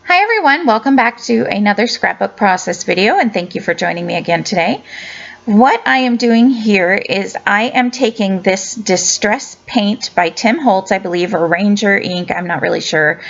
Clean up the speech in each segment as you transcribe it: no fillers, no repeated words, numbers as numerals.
Hi everyone, welcome back to another scrapbook process video, and thank you for joining me again today. What I am doing here is I am taking this Distress Paint by Tim Holtz, I believe, or Ranger ink, I'm not really sure.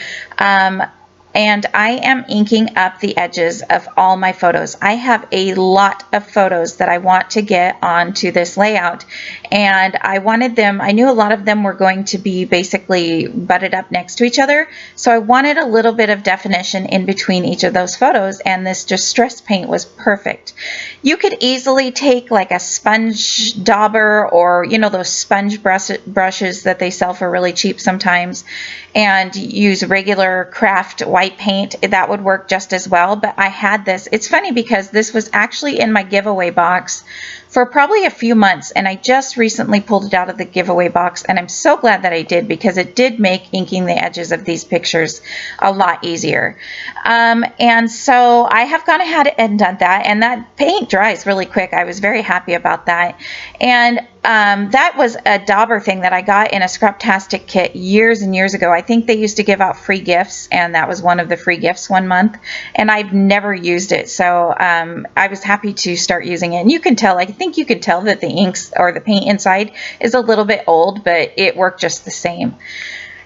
And I am inking up the edges of all my photos. I have a lot of photos that I want to get onto this layout, and I wanted them, I knew a lot of them were going to be basically butted up next to each other, so I wanted a little bit of definition in between each of those photos, and this Distress Paint was perfect. You could easily take like a sponge dauber, or you know, those sponge brushes that they sell for really cheap sometimes, and use regular craft white paint. That would work just as well, but I had this. It's funny because this was actually in my giveaway box for probably a few months, and I just recently pulled it out of the giveaway box, and I'm so glad that I did, because it did make inking the edges of these pictures a lot easier. And so I have gone ahead and done that, and that paint dries really quick. I was very happy about that. And that was a dauber thing that I got in a Scraptastic kit years and years ago. I think they used to give out free gifts, and that was one of the free gifts one month, and I've never used it, so I was happy to start using it. And you can tell, I think you can tell that the inks or the paint inside is a little bit old, but it worked just the same.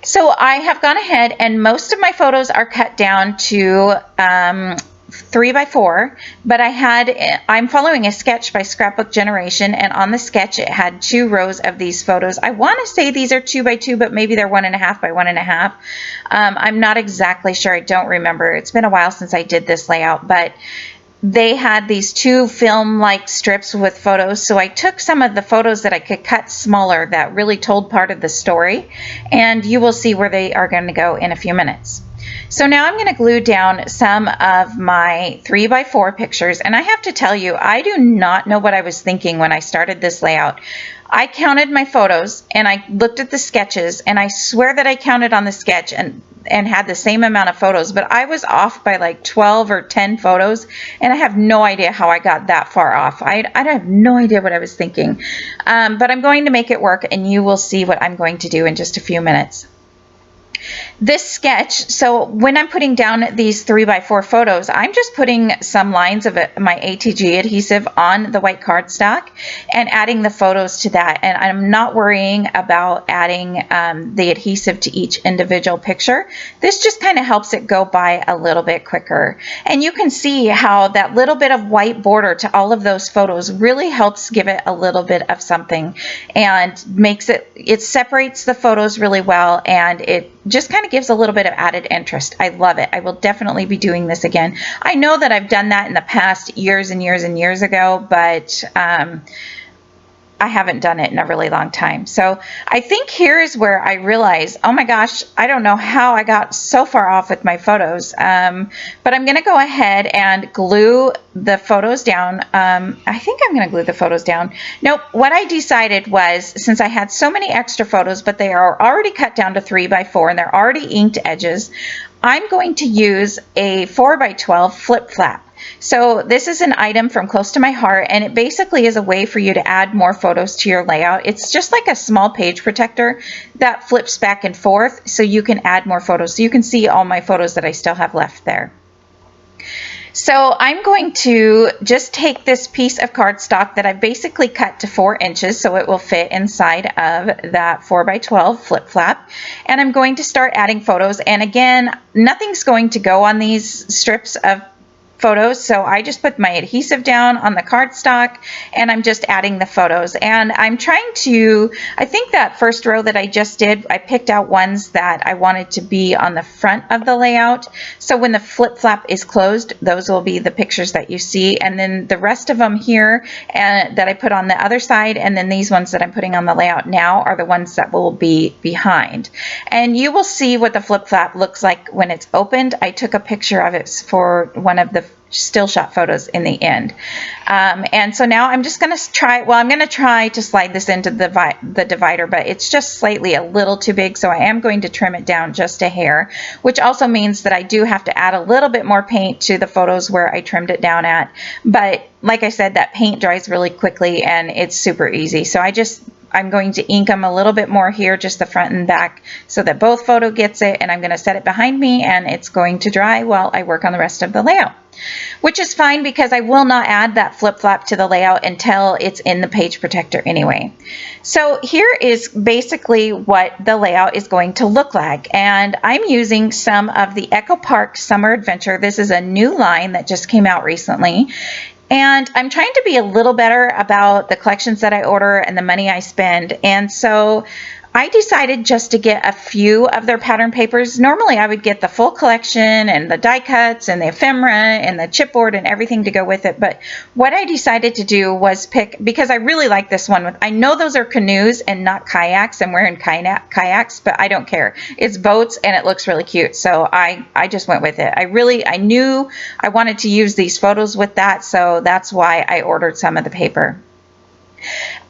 So I have gone ahead, and most of my photos are cut down to 3x4, but I'm following a sketch by Scrapbook Generation, and on the sketch it had 2 rows of these photos. I want to say these are 2x2, but maybe they're 1.5 by 1.5. I'm not exactly sure. I don't remember. It's been a while since I did this layout, but they had these 2 film-like strips with photos, so I took some of the photos that I could cut smaller that really told part of the story, and you will see where they are going to go in a few minutes. So now I'm going to glue down some of my 3x4 pictures, and I have to tell you, I do not know what I was thinking when I started this layout. I counted my photos, and I looked at the sketches, and I swear that I counted on the sketch and had the same amount of photos, but I was off by like 12 or 10 photos, and I have no idea how I got that far off. I have no idea what I was thinking, but I'm going to make it work, and you will see what I'm going to do in just a few minutes. This sketch, so when I'm putting down these 3x4 photos, I'm just putting some lines of my ATG adhesive on the white cardstock and adding the photos to that, and I'm not worrying about adding the adhesive to each individual picture. This just kind of helps it go by a little bit quicker, and you can see how that little bit of white border to all of those photos really helps give it a little bit of something, and makes it separates the photos really well, and it just kind of gives a little bit of added interest. I love it. I will definitely be doing this again. I know that I've done that in the past years and years and years ago, but I haven't done it in a really long time. So I think here is where I realize, oh my gosh, I don't know how I got so far off with my photos. But I'm going to go ahead and glue the photos down. I think I'm going to glue the photos down. Nope. What I decided was, since I had so many extra photos, but they are already cut down to 3x4 and they're already inked edges, I'm going to use a 4x12 flip flap. So this is an item from close to my heart, and it basically is a way for you to add more photos to your layout. It's just like a small page protector that flips back and forth, so you can add more photos. So you can see all my photos that I still have left there. So I'm going to just take this piece of cardstock that I've basically cut to 4 inches so it will fit inside of that 4x12 flip flap, and I'm going to start adding photos. And again, nothing's going to go on these strips of photos, so I just put my adhesive down on the cardstock and I'm just adding the photos. And I'm trying to, I think that first row that I just did, I picked out ones that I wanted to be on the front of the layout, so when the flip flap is closed, those will be the pictures that you see, and then the rest of them here that I put on the other side, and then these ones that I'm putting on the layout now are the ones that will be behind. And you will see what the flip flap looks like when it's opened. I took a picture of it for one of the still shot photos in the end. And so now I'm just going to try, well, I'm going to try to slide this into the divider, but it's just slightly a little too big, so I am going to trim it down just a hair, which also means that I do have to add a little bit more paint to the photos where I trimmed it down at. But like I said, that paint dries really quickly and it's super easy. So I just I'm going to ink them a little bit more here, just the front and back, so that both photo gets it, and I'm going to set it behind me, and it's going to dry while I work on the rest of the layout. Which is fine because I will not add that flip-flop to the layout until it's in the page protector anyway. So here is basically what the layout is going to look like, and I'm using some of the Echo Park Summer Adventure. This is a new line that just came out recently, and I'm trying to be a little better about the collections that I order and the money I spend, and so I decided just to get a few of their pattern papers. Normally I would get the full collection and the die cuts and the ephemera and the chipboard and everything to go with it, but what I decided to do was pick, because I really like this one. I know those are canoes and not kayaks. I'm wearing kayaks, but I don't care. It's boats and it looks really cute, so I just went with it. I knew I wanted to use these photos with that, so that's why I ordered some of the paper.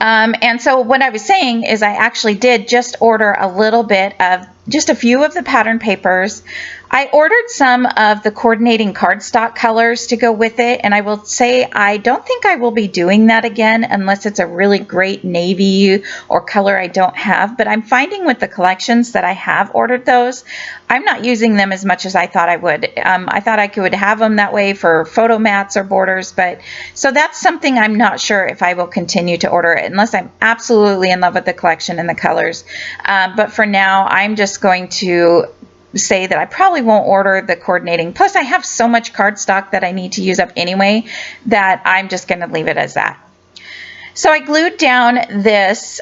And so what I was saying is I actually did just order a little bit of just a few of the pattern papers. I ordered some of the coordinating cardstock colors to go with it, and I will say I don't think I will be doing that again unless it's a really great navy or color I don't have, but I'm finding with the collections that I have ordered those, I'm not using them as much as I thought I would. I thought I could have them that way for photo mats or borders, but so that's something I'm not sure if I will continue to order unless I'm absolutely in love with the collection and the colors. But for now, I'm just going to say that I probably won't order the coordinating. Plus, I have so much cardstock that I need to use up anyway that I'm just going to leave it as that. So I glued down this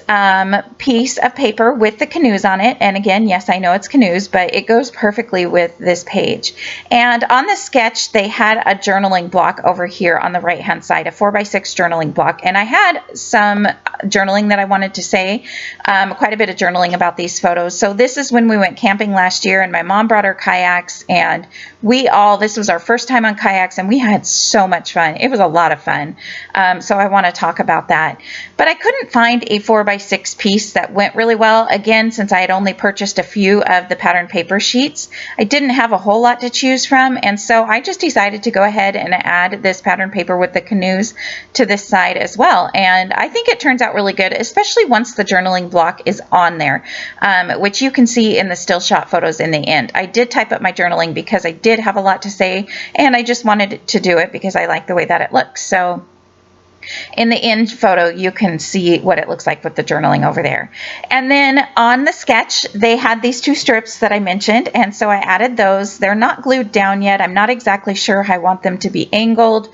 piece of paper with the canoes on it. And again, yes, I know it's canoes, but it goes perfectly with this page. And on the sketch, they had a journaling block over here on the right-hand side, a 4x6 journaling block. And I had some journaling that I wanted to say, quite a bit of journaling about these photos. So this is when we went camping last year, and my mom brought her kayaks, and this was our first time on kayaks, and we had so much fun. It was a lot of fun. So I want to talk about that. But I couldn't find a 4x6 piece that went really well. Again, since I had only purchased a few of the pattern paper sheets, I didn't have a whole lot to choose from, and so I just decided to go ahead and add this pattern paper with the canoes to this side as well. And I think it turns out really good, especially once the journaling block is on there, which you can see in the still shot photos in the end. I did type up my journaling because I did have a lot to say, and I just wanted to do it because I like the way that it looks. So in the end photo, you can see what it looks like with the journaling over there. And then on the sketch, they had these two strips that I mentioned, and so I added those. They're not glued down yet. I'm not exactly sure how I want them to be angled.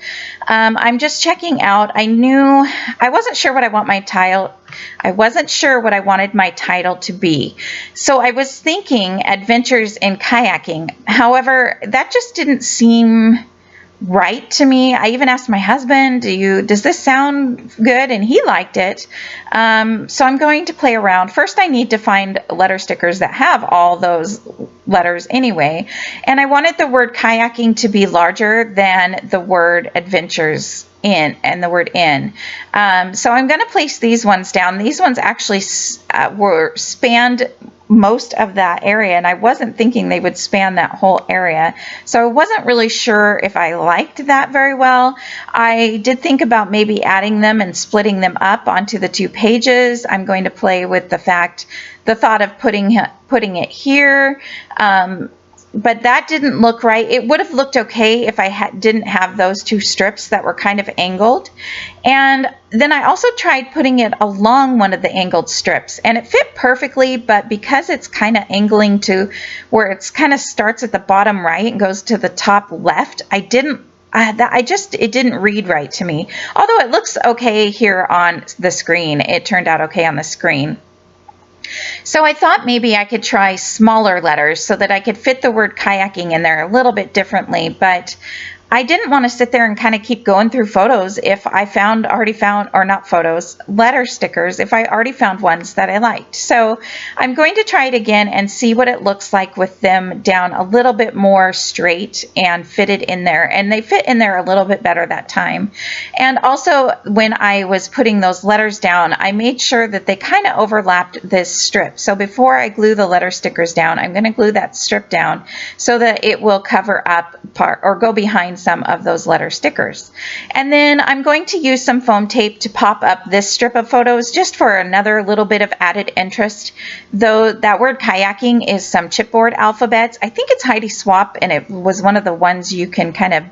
I'm just checking out. I wasn't sure what I wanted my title to be. So I was thinking Adventures in Kayaking. However, that just didn't seem right to me. I even asked my husband, does this sound good? And he liked it. So I'm going to play around. First, I need to find letter stickers that have all those letters anyway. And I wanted the word kayaking to be larger than the word adventures in and the word in. So I'm going to place these ones down. These ones actually were spanned most of that area, and I wasn't thinking they would span that whole area, so I wasn't really sure if I liked that very well. I did think about maybe adding them and splitting them up onto the two pages. I'm going to play with the thought of putting it here, but that didn't look right. It would have looked okay if I didn't have those two strips that were kind of angled. And then I also tried putting it along one of the angled strips, and it fit perfectly, but because it's kind of angling to where it's kind of starts at the bottom right and goes to the top left, it didn't read right to me. Although it looks okay here on the screen. It turned out okay on the screen. So I thought maybe I could try smaller letters so that I could fit the word kayaking in there a little bit differently, but I didn't want to sit there and kind of keep going through photos if I letter stickers, if I already found ones that I liked. So I'm going to try it again and see what it looks like with them down a little bit more straight and fitted in there. And they fit in there a little bit better that time. And also when I was putting those letters down, I made sure that they kind of overlapped this strip. So before I glue the letter stickers down, I'm going to glue that strip down so that it will cover up part or go behind find some of those letter stickers. And then I'm going to use some foam tape to pop up this strip of photos just for another little bit of added interest. Though that word kayaking is some chipboard alphabets. I think it's Heidi Swap, and it was one of the ones you can kind of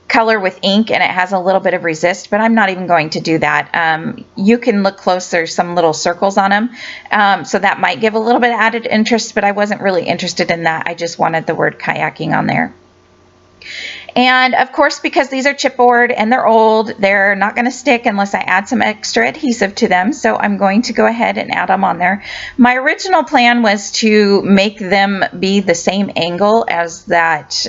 color with ink, and it has a little bit of resist, but I'm not even going to do that. You can look close, there's some little circles on them, so that might give a little bit of added interest, but I wasn't really interested in that. I just wanted the word kayaking on there. And of course, because these are chipboard and they're old, they're not going to stick unless I add some extra adhesive to them. So I'm going to go ahead and add them on there. My original plan was to make them be the same angle as that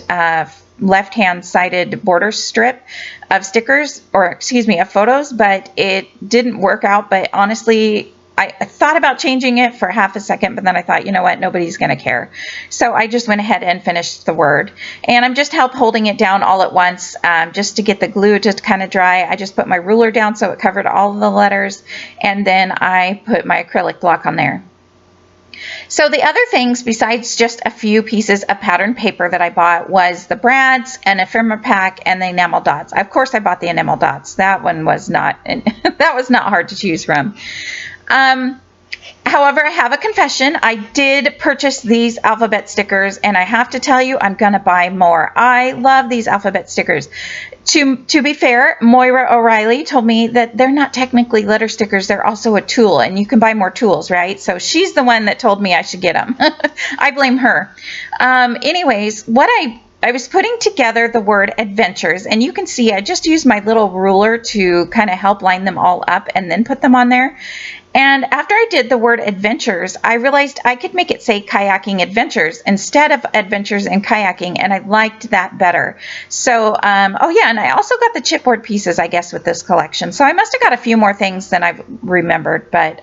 left-hand sided border strip of stickers, or excuse me, of photos, but it didn't work out. But honestly, I thought about changing it for half a second, but then I thought, you know what, nobody's going to care. So I just went ahead and finished the word. And I'm just holding it down all at once just to get the glue to kind of dry. I just put my ruler down so it covered all of the letters, and then I put my acrylic block on there. So the other things besides just a few pieces of pattern paper that I bought was the brads, an ephemera pack, and the enamel dots. Of course I bought the enamel dots. That one was not, that was not hard to choose from. However, I have a confession. I did purchase these alphabet stickers, and I have to tell you, I'm going to buy more. I love these alphabet stickers. To be fair, Moira O'Reilly told me that they're not technically letter stickers. They're also a tool, and you can buy more tools, right? So she's the one that told me I should get them. I blame her. Anyways, what I was putting together the word adventures, and you can see I just used my little ruler to kind of help line them all up and then put them on there. And after I did the word adventures, I realized I could make it say kayaking adventures instead of adventures in kayaking, and I liked that better. So, oh yeah, and I also got the chipboard pieces, I guess, with this collection. So I must have got a few more things than I've remembered, but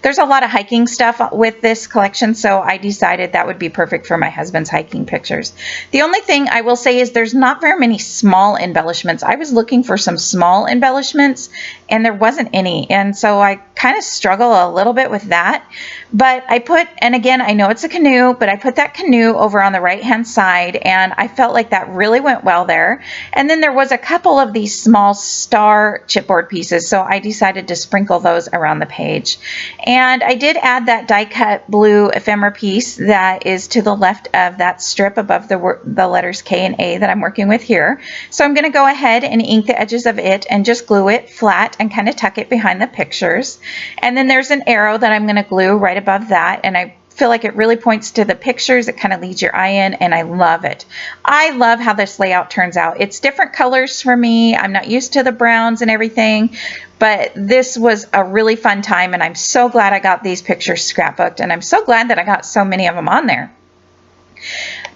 there's a lot of hiking stuff with this collection, so I decided that would be perfect for my husband's hiking pictures. The only thing I will say is there's not very many small embellishments. I was looking for some small embellishments, and there wasn't any, and so I kind of struggle a little bit with that. But I put, and again, I know it's a canoe, but I put that canoe over on the right hand side, and I felt like that really went well there. And then there was a couple of these small star chipboard pieces, so I decided to sprinkle those around the page. And I did add that die cut blue ephemera piece that is to the left of that strip above the letters K and A that I'm working with here. So I'm going to go ahead and ink the edges of it and just glue it flat and kind of tuck it behind the pictures. And then there's an arrow that I'm going to glue right above that, and I feel like it really points to the pictures. It kind of leads your eye in, and I love it. I love how this layout turns out. It's different colors for me. I'm not used to the browns and everything, but this was a really fun time, and I'm so glad I got these pictures scrapbooked, and I'm so glad that I got so many of them on there.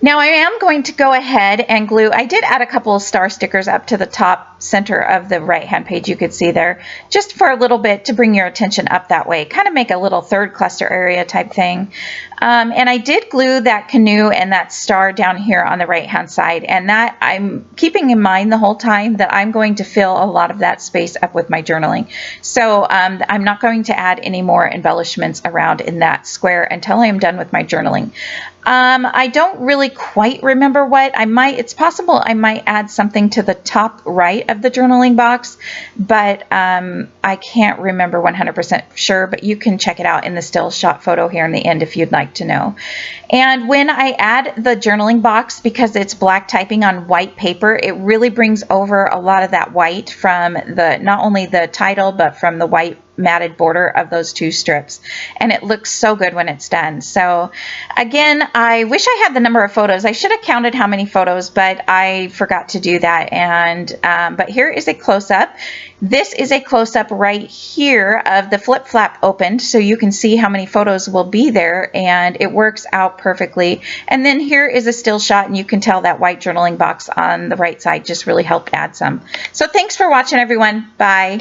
Now I am going to go ahead and glue, I did add a couple of star stickers up to the top center of the right hand page, you could see there, just for a little bit to bring your attention up that way, kind of make a little third cluster area type thing. And I did glue that canoe and that star down here on the right hand side, and that I'm keeping in mind the whole time that I'm going to fill a lot of that space up with my journaling. So I'm not going to add any more embellishments around in that square until I am done with my journaling. I don't really quite remember what I might, it's possible I might add something to the top right of the journaling box, but I can't remember 100% sure, but you can check it out in the still shot photo here in the end if you'd like to know. And when I add the journaling box, because it's black typing on white paper, it really brings over a lot of that white from the, not only the title, but from the white matted border of those two strips, and it looks so good when it's done. So again, I wish I had the number of photos. I should have counted how many photos, but I forgot to do that. And but here is a close-up. This is a close-up right here of the flip flap opened, so you can see how many photos will be there, and it works out perfectly. And then here is a still shot, and you can tell that white journaling box on the right side just really helped add some. So thanks for watching, everyone. Bye.